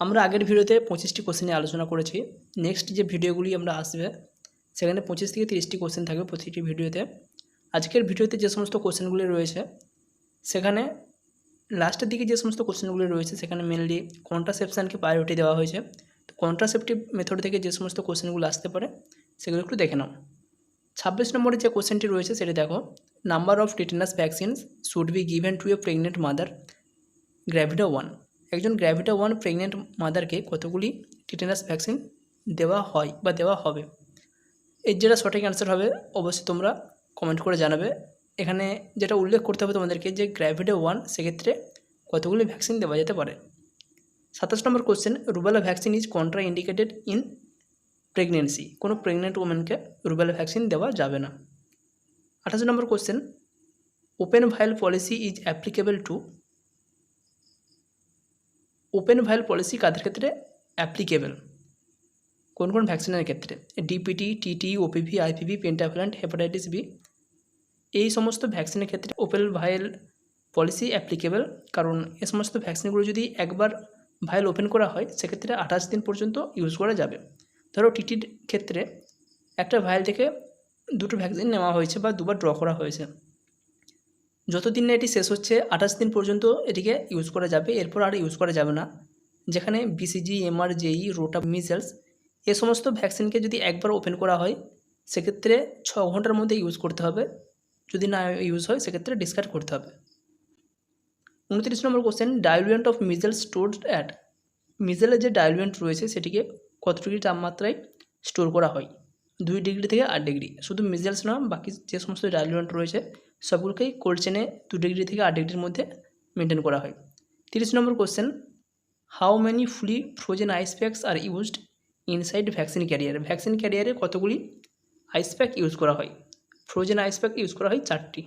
আমরা আগের ভিডিওতে 25টি কোশ্চেন নিয়ে আলোচনা করেছি। নেক্সট যে ভিডিওগুলি আমরা আসবে সেখানে 25 থেকে 30টি কোশ্চেন থাকবে প্রতিটি ভিডিওতে। আজকের ভিডিওতে যে সমস্ত কোশ্চেনগুলি রয়েছে সেখানে লাস্টের দিকে যে সমস্ত কোশ্চেনগুলি রয়েছে সেখানে মেনলি কন্ট্রাসেপশানকে প্রায়োরিটি দেওয়া হয়েছে। তো কন্ট্রাসেপটিভ মেথড থেকে যে সমস্ত কোশ্চেনগুলো আসতে পারে সেগুলো একটু দেখে নাও। 26 নম্বরে যে কোশ্চেনটি রয়েছে সেটি দেখো, number of tetanus vaccines should be given to a pregnant mother gravida 1। একজন গ্র্যাভিডা 1 প্রেগনেন্ট মাদারকে কতগুলি টিটেনাস ভ্যাকসিন দেওয়া হয় বা দেওয়া হবে? এর যেটা সঠিক অ্যান্সার হবে অবশ্যই তোমরা কমেন্ট করে জানাবে। এখানে যেটা উল্লেখ করতে হবে তোমাদেরকে যে গ্র্যাভিডা 1 সেক্ষেত্রে কতগুলি ভ্যাকসিন দেওয়া যেতে পারে। 27 number question, rubella vaccine is contraindicated in pregnancy. কোনো প্রেগনেন্ট ওমেনকে রুবেলা ভ্যাকসিন দেওয়া যাবে না। 28 number question, open vial policy is applicable to. Open vial policy কাদের ক্ষেত্রে অ্যাপ্লিকেবল? কোন কোন ভ্যাকসিনের ক্ষেত্রে? DPT, TT, OPV, IPV, pentavalent, hepatitis B. এই সমস্ত ভ্যাকসিনের ক্ষেত্রে ওপেন ভাইল পলিসি অ্যাপ্লিকেবল, কারণ এ সমস্ত ভ্যাকসিনগুলো যদি একবার ভাইল ওপেন করা হয় সেক্ষেত্রে 28 দিন পর্যন্ত ইউজ করা যাবে। ধরো টিটির ক্ষেত্রে একটা ভাইল থেকে দুটো ভ্যাকসিন নেওয়া হয়েছে বা দুবার ড্র করা হয়েছে, যতদিন না এটি শেষ হচ্ছে 28 দিন পর্যন্ত এটিকে ইউজ করা যাবে, এরপর আর ইউজ করা যাবে না। যেখানে বিসিজি, এমআর, জেই, রোটা, মিজেলস এ সমস্ত ভ্যাকসিনকে যদি একবার ওপেন করা হয় সেক্ষেত্রে 6 ঘন্টার মধ্যে ইউজ করতে হবে, যদি না ইউজ হয় সেক্ষেত্রে ডিসকার্ড করতে হবে। 29 number question, diluent of measles stored at. মিজেলের যে ডাইলুয়েন্ট রয়েছে সেটিকে কত ডিগ্রি তাপমাত্রায় স্টোর করা হয়? 2 ডিগ্রি থেকে 8 ডিগ্রি। শুধু মিজেলস না, বাকি যে সমস্ত ডাইলুয়েন্ট রয়েছে সবগুলোকেই কোল্ড চেনে 2 ডিগ্রি থেকে 8 ডিগ্রির মধ্যে মেনটেন করা হয়। 30 number question, how many fully frozen ice packs are used inside vaccine carrier. Vaccine ক্যারিয়ারে কতগুলি আইস প্যাক ইউজ করা হয়? ফ্রোজেন আইস প্যাক ইউজ করা হয় 4টি।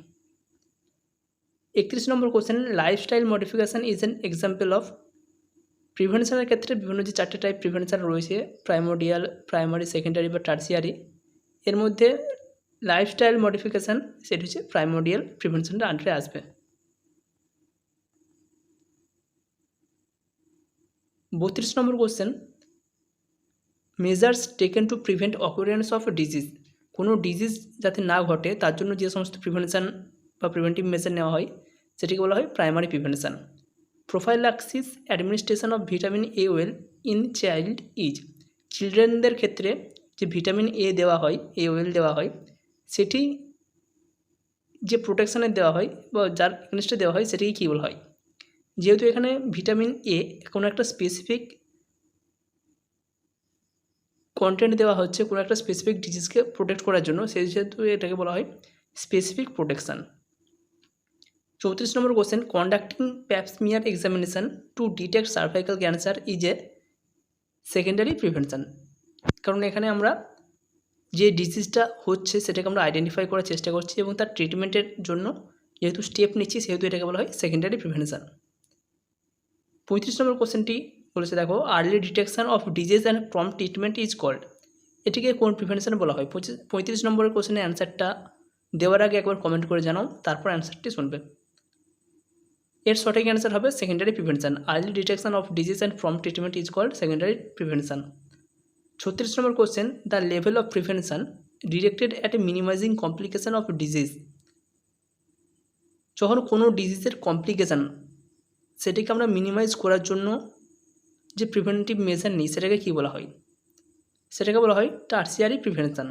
31 number question, lifestyle modification is an example of. প্রিভেনশনের ক্ষেত্রে বিভিন্ন যে 4টে টাইপ প্রিভেনশন রয়েছে, প্রাইমোডিয়াল, প্রাইমারি, সেকেন্ডারি বা টার্সিয়ারি, এর মধ্যে লাইফস্টাইল মডিফিকেশান সেটি হচ্ছে প্রাইমোডিয়াল প্রিভেনশনটা আন্ডারে আসবে। 32 number question, measures taken to prevent occurrence of disease. কোনো ডিজিজ যাতে না ঘটে তার জন্য যে সমস্ত প্রিভেনশন বা প্রিভেন্টিভ মেজার নেওয়া হয় সেটিকে বলা হয় primary prevention. Prophylaxis administration of vitamin A oil in child is. চিলড্রেনদের ক্ষেত্রে যে ভিটামিন এ দেওয়া হয়, এ ওয়েল দেওয়া হয়, সেটি যে প্রোটেকশানের দেওয়া হয় বা যার এগেনস্টে দেওয়া হয় সেটিকে কী বলা হয়? যেহেতু এখানে ভিটামিন এ কোনো একটা স্পেসিফিক কন্টেন্ট দেওয়া হচ্ছে কোনো একটা স্পেসিফিক ডিজিজকে প্রোটেক্ট করার জন্য, সেই যেহেতু এটাকে বলা হয় specific protection. 34 number question, conducting pap smear examination to detect cervical cancer is a secondary prevention. কারণ এখানে আমরা যে ডিজিজটা হচ্ছে সেটাকে আমরা আইডেন্টিফাই করার চেষ্টা করছি এবং তার ট্রিটমেন্টের জন্য যেহেতু স্টেপ নিচ্ছি সেহেতু এটাকে বলা হয় সেকেন্ডারি প্রিভেনশান। 35 নম্বর কোশ্চেনটি বলেছে দেখো, early detection of disease and prompt treatment is called. এটিকে কোন প্রিভেনশান বলা হয়? 35 নম্বরের কোশ্চেনের অ্যান্সারটা দেওয়ার আগে একবার কমেন্ট করে জানাও, তারপর অ্যান্সারটি শুনবে। এর সঠিক অ্যান্সার হবে secondary prevention. Early detection of disease and prompt treatment is called secondary prevention. 36 number question, the level of prevention directed at a minimizing complication of disease. যখন কোনো ডিজিজের কমপ্লিকেশান সেটিকে আমরা মিনিমাইজ করার জন্য যে প্রিভেন্টিভ মেজার নিই সেটাকে কী বলা হয়? সেটাকে বলা হয় tertiary prevention.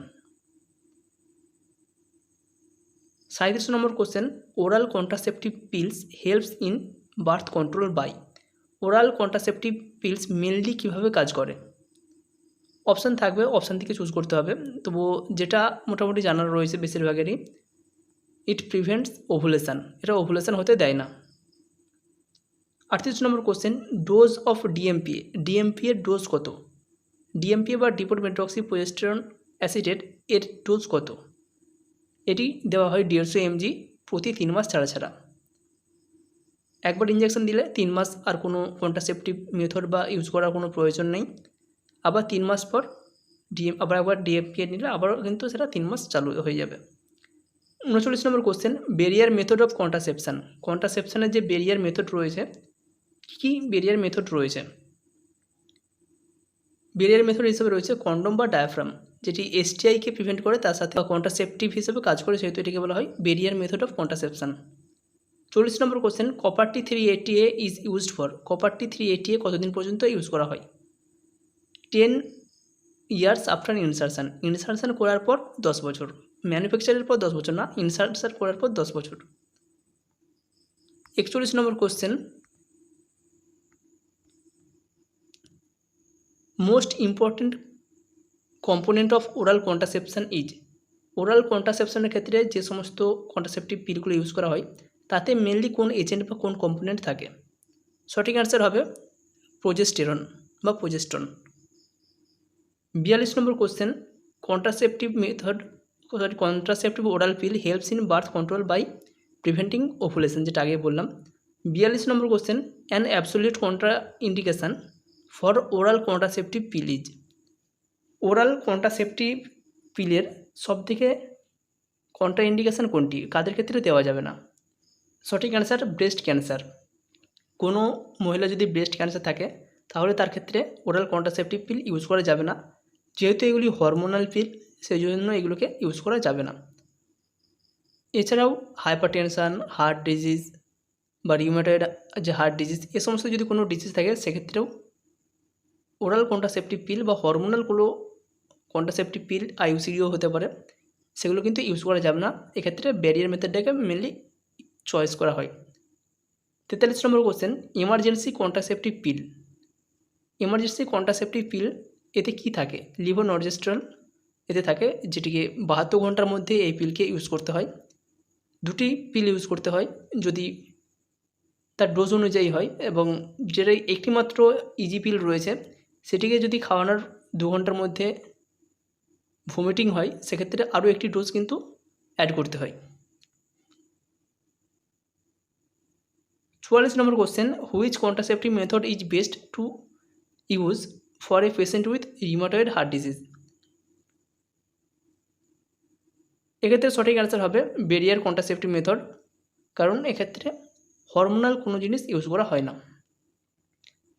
37 number question, oral contraceptive pills helps in birth control by. Oral contraceptive pills mainly কীভাবে কাজ করে? অপশান থাকবে, অপশান থেকে চুজ করতে হবে। তবুও যেটা মোটামুটি জানার রয়েছে বেশিরভাগেরই, ইট প্রিভেন্টস ওভুলেশান। এটা ওভুলেশান হতে দেয় না। 38 নম্বর question, dose of DMPA. DMPA এর ডোজ কত? ডিএমপিএ বা ডিপোমেট্রক্সি প্রোজেস্টেরন অ্যাসিটেট এর ডোজ কত? এটি দেওয়া হয় 150 mg প্রতি 3 মাস ছাড়া ছাড়া। একবার ইঞ্জেকশন দিলে 3 মাস আর কোনো কন্ট্রাসেপটিভ মেথড বা ইউজ করার কোনো প্রয়োজন নেই। আবার 3 মাস পর আবার একবার ডিএমপিএ নিলে আবারও কিন্তু সেটা 3 মাস চালু হয়ে যাবে। 39 নম্বর কোশ্চেন, ব্যারিয়ার মেথড অফ কন্ট্রাসেপশান। কন্ট্রাসেপশানের যে ব্যারিয়ার মেথড রয়েছে, কী কী ব্যারিয়ার মেথড রয়েছে? বেরিয়ার মেথড হিসেবে রয়েছে কন্ডম বা ডায়াফ্রাম, যেটি এসটিআইকে প্রিভেন্ট করে, তার সাথে কন্ট্রাসেপটিভ হিসেবে কাজ করে, সেহেতু এটিকে বলা হয় barrier method of contraception. 40 number question, copper T 380A is used for. Copper T 380A কতদিন পর্যন্ত ইউজ করা হয়? 10 ইয়ার্স আফটার ইনসারশন। ইনসারশন করার পর 10 বছর, ম্যানুফ্যাকচারের পর 10 বছর না, ইনসারশন করার পর 10 বছর। 41 number question, most important component of oral contraception is. Oral কন্ট্রাসেপশনের ক্ষেত্রে যে সমস্ত কন্ট্রাসেপটিভ পিলগুলো ইউজ করা হয় তাতে মেনলি কোন এজেন্ট বা কোন কম্পোনেন্ট থাকে? সঠিক অ্যান্সার হবে প্রোজেস্টেরন বা progestin. 42 number question, contraceptive oral pill helps in birth control by preventing ovulation, যেটা আগে বললাম। 42 number question, an absolute contraindication for oral contraceptive pill is. Oral contraceptive পিলের সবথেকে কন্ট্রা ইন্ডিকেশন কোনটি, কাদের ক্ষেত্রে দেওয়া যাবে না? সঠিক অ্যান্সার ব্রেস্ট ক্যান্সার। কোনো মহিলা যদি ব্রেস্ট ক্যান্সার থাকে তাহলে তার ক্ষেত্রে ওরাল কন্ট্রাসেপটিভ পিল ইউজ করা যাবে না, যেহেতু এগুলি হরমোনাল পিল, সেই জন্য এগুলোকে ইউজ করা যাবে না। এছাড়াও হাইপারটেনশান, হার্ট ডিজিজ বা রিউমেটয়েড যে হার্ট ডিজিজ, এ সমস্ত যদি কোনো ডিজিজ থাকে সেক্ষেত্রেও ওরাল কন্ট্রাসেপটিভ পিল বা হরমোনালগুলো কন্ট্রাসেপটিভ পিল আইইউসিডিও হতে পারে, সেগুলো কিন্তু ইউজ করা যাবে না। এক্ষেত্রে ব্যারিয়ার মেথডটাকে মেনলি চয়েস করা হয়। 43 number question, emergency contraceptive pill. Emergency contraceptive pill এতে কি থাকে? লিভোনর্জেস্ট্রল এতে থাকে, যেটিকে 72 ঘন্টার মধ্যে এই পিলকে ইউজ করতে হয়। দুটি পিল ইউজ করতে হয় যদি তার ডোজ অনুযায়ী হয়, এবং যেটা একটিমাত্র ইজি পিল রয়েছে সেটিকে যদি খাওয়ানোর 2 ঘন্টার মধ্যে ভমিটিং হয় সেক্ষেত্রে আরও একটি ডোজ কিন্তু অ্যাড করতে হয়। 44 number question, which contraceptive method is best to use for a patient with rheumatoid heart disease? এক্ষেত্রে সঠিক অ্যান্সার হবে বেরিয়ার কন্ট্রাসেপটিভ মেথড, কারণ এক্ষেত্রে হরমোনাল কোনো জিনিস ইউজ করা হয় না।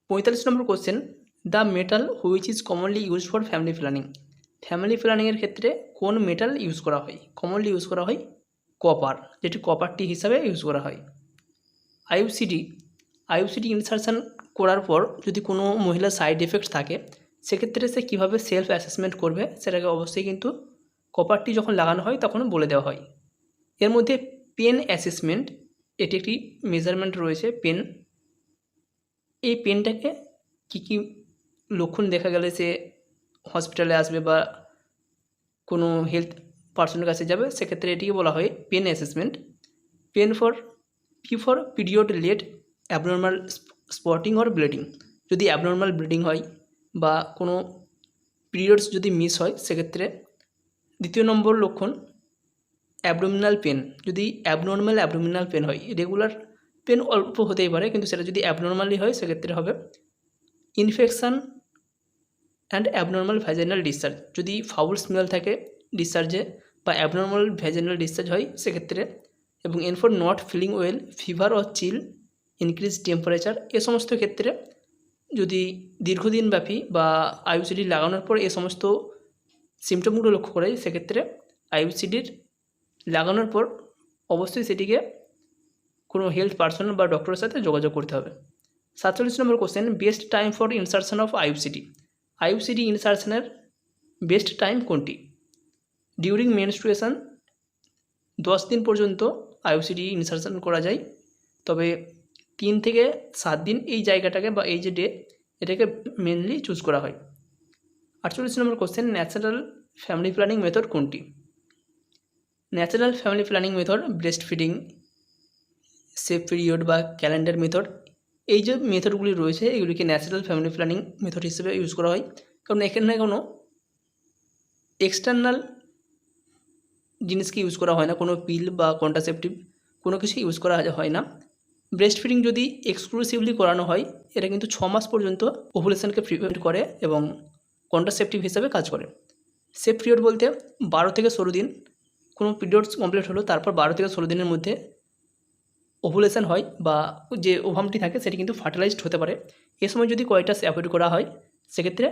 45 number question, the metal which is commonly use for family planning. Family প্ল্যানিংয়ের ক্ষেত্রে কোন মেটাল ইউজ করা হয়? কমনলি ইউজ করা হয় কপার, যেটি কপার-টি হিসাবে ইউজ করা হয়। আইইউসিডি ইনসারশন করার পর যদি কোনো মহিলার সাইড এফেক্ট থাকে সেক্ষেত্রে সে কীভাবে সেলফ অ্যাসেসমেন্ট করবে সেটাকে অবশ্যই কিন্তু কপার-টি যখন লাগানো হয় তখন বলে দেওয়া হয়। এর মধ্যে পেন অ্যাসেসমেন্ট, এটি একটি মেজারমেন্ট রয়েছে পেন। এই পেনটাকে কী লক্ষণ দেখা গেলে সে হসপিটালে আসবে বা কোনো হেলথ পার্সনের কাছে যাবে, সেক্ষেত্রে এটিকে বলা হয় pain assessment. P for period late abnormal spotting or bleeding, যদি অ্যাবনর্মাল ব্লিডিং হয় বা কোনো পিরিয়ডস যদি মিস হয় সেক্ষেত্রে। দ্বিতীয় নম্বর লক্ষণ অ্যাবডোমিনাল পেন, যদি অ্যাবনর্মাল পেন হয়, রেগুলার পেন অল্প হতেই পারে কিন্তু সেটা যদি অ্যাবনর্মালি হয় সেক্ষেত্রে হবে infection and abnormal vaginal discharge, যদি ফাউল স্মেল থাকে ডিসচার্জে বা অ্যাবনর্মাল ভ্যাজাইনাল ডিসচার্জ হয় সেক্ষেত্রে। এবং for not feeling well, fever or chill, increase temperature, এ সমস্ত ক্ষেত্রে যদি দীর্ঘদিনব্যাপী বা আইইউসিডি লাগানোর পর এ সমস্ত সিমটমগুলো লক্ষ্য করা যায় সেক্ষেত্রে আইইউসিডির লাগানোর পর অবশ্যই সেটিকে কোনো হেলথ পার্সন বা ডক্টরের সাথে যোগাযোগ করতে হবে। 47 number question, best time for insertion of IUCD. IUCD ইনসারশনের বেস্ট টাইম কোনটি? ডিউরিং মেনস্ট্রুয়েশন 10 দিন পর্যন্ত আইইউসিডি ইনসারশন করা যায়, তবে 3 থেকে 7 দিন এই জায়গাটাকে বা এই যে ডে এটাকে মেনলি চুজ করা হয়। 48 number question, natural family planning method কোনটি? Natural family planning method breast feeding, safe period বা ক্যালেন্ডার মেথড, এই যে মেথডগুলি রয়েছে এগুলিকে ন্যাচারাল ফ্যামিলি প্ল্যানিং মেথড হিসেবে ইউজ করা হয়, কারণ এখানে কোনো এক্সটার্নাল জিনিসকে ইউজ করা হয় না, কোনো পিল বা কন্ট্রাসেপটিভ কোনো কিছু ইউজ করা হয় না। ব্রেস্ট ফিডিং যদি এক্সক্লুসিভলি করানো হয় এটা কিন্তু 6 মাস পর্যন্ত ওভুলেশনকে প্রিভেন্ট করে এবং কন্ট্রাসেপটিভ হিসাবে কাজ করে। সেফ পিরিয়ড বলতে 12 থেকে 16 দিন, কোনো পিরিয়ডস কমপ্লিট হলো তারপর 12 থেকে 16 দিনের মধ্যে ওভুলেশন হয় বা যে ওভামটি থাকে সেটি কিন্তু ফার্টিলাইজড হতে পারে। এ সময় যদি কয়টাস অ্যাভয়েড করা হয় সেক্ষেত্রে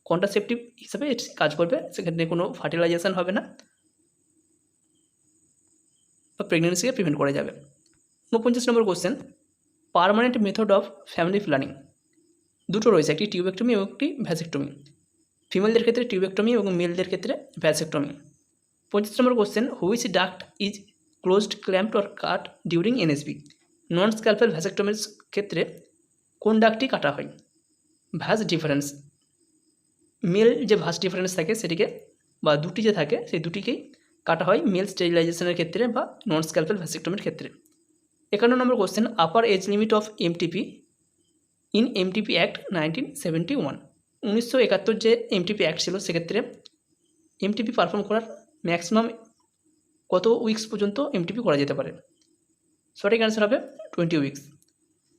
কন্ট্রাসেপটিভ হিসাবে এটি কাজ করবে, সেখানে কোনো ফার্টিলাইজেশন হবে না বা প্রেগনেন্সিকে প্রিভেন্ট করা যাবে। 49 number question, permanent method of family planning. দুটো রয়েছে, একটি টিউবেক্টমি এবং একটি ভ্যাসেক্টমি। ফিমেলদের ক্ষেত্রে টিউবেক্টমি এবং মেলদের ক্ষেত্রে vasectomy. 25 number question, which duct is closed, clamped or cut during NSV. Non scalpel ভ্যাসেক্টমির ক্ষেত্রে কোন ডাক্টটি কাটা হয়? ভাস ডিফারেন্স, মেল যে ভাস ডিফারেন্স থাকে সেটিকে বা দুটি যে থাকে সেই দুটিকেই কাটা হয় মেল স্টেরিলাইজেশনের ক্ষেত্রে বা নন স্ক্যালপেল ভ্যাসেক্টমির ক্ষেত্রে। 51 number question, upper age limit of MTP in MTP act 1971। 1971 যে এমটিপি অ্যাক্ট ছিল সেক্ষেত্রে এমটিপি পারফর্ম করার ম্যাক্সিমাম কত উইকস পর্যন্ত এমটিপি করা যেতে পারে? সঠিক অ্যান্সার হবে 20 উইকস।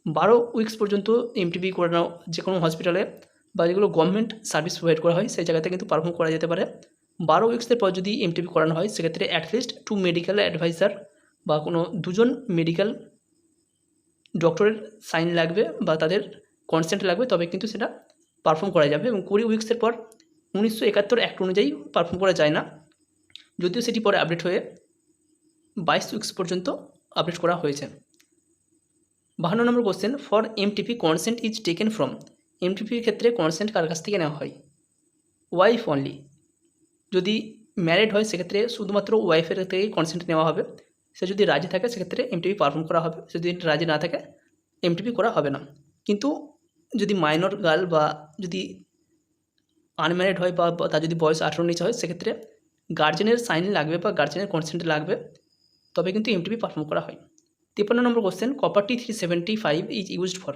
12 উইকস পর্যন্ত এমটিপি করানো যে কোনো হসপিটালে বা যেগুলো গভর্নমেন্ট সার্ভিস প্রোভাইড করা হয় সেই জায়গাতে কিন্তু পারফর্ম করা যেতে পারে। 12 উইকসের পর যদি এমটিপি করানো হয় সেক্ষেত্রে অ্যাটলিস্ট 2 মেডিকেল অ্যাডভাইজার বা কোনো 2জন মেডিকেল ডক্টরের সাইন লাগবে বা তাদের কনসেন্ট লাগবে, তবে কিন্তু সেটা পারফর্ম করা যাবে। এবং 20 উইকসের পর 1971 অ্যাক্ট অনুযায়ী পারফর্ম করা যায় না, যদিও সেটি পরে আপডেট হয়ে 22 উইকস পর্যন্ত আপডেট করা হয়েছে। 52 number question, for MTP consent is taken from. এমটিপির ক্ষেত্রে কনসেন্ট কার কাছ থেকে নেওয়া হয়? Wife only. যদি ম্যারিড হয় সেক্ষেত্রে শুধুমাত্র ওয়াইফের থেকেই কনসেন্ট নেওয়া হবে। সে যদি রাজি থাকে সেক্ষেত্রে এমটিপি পারফর্ম করা হবে, যদি রাজি না থাকে এমটিপি করা হবে না। কিন্তু যদি মাইনর গার্ল বা যদি আনম্যারিড হয় বা তার যদি বয়স 18 নিচে হয় সেক্ষেত্রে গার্জেনের সাইন লাগবে বা গার্জেনের কনসেন্ট লাগবে, তবে কিন্তু এমটিপি পারফর্ম করা হয়। 53 নম্বর কোশ্চেন, কপারটি 375 ইজ ইউজড ফর।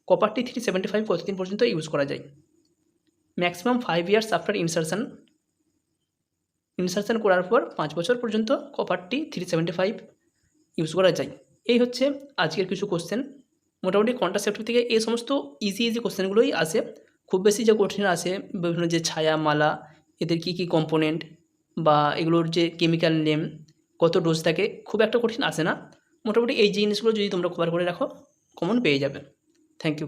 কপারটি 375 কতদিন পর্যন্ত ইউজ করা যায়? ম্যাক্সিমাম 5 ইয়ার্স আফটার ইনসারশন করার পর 5 বছর পর্যন্ত কপারটি 375 ইউজ করা যায়। এই হচ্ছে আজকের কিছু কোশ্চেন। মোটামুটি কন্ট্রাসেপ্টিভ থেকে এই সমস্ত ইজি কোশ্চেনগুলোই আসে। খুব বেশি যে কঠিন আসে বিভিন্ন যে ছায়া মালা, এদের কী কী কম্পোনেন্ট বা এগুলোর যে কেমিক্যাল নেম, কত ডোজ থাকে, খুব একটা কঠিন আসে না। মোটামুটি এই জিনিসগুলো যদি তোমরা কভার করে রাখো কমন পেয়ে যাবে। Thank you.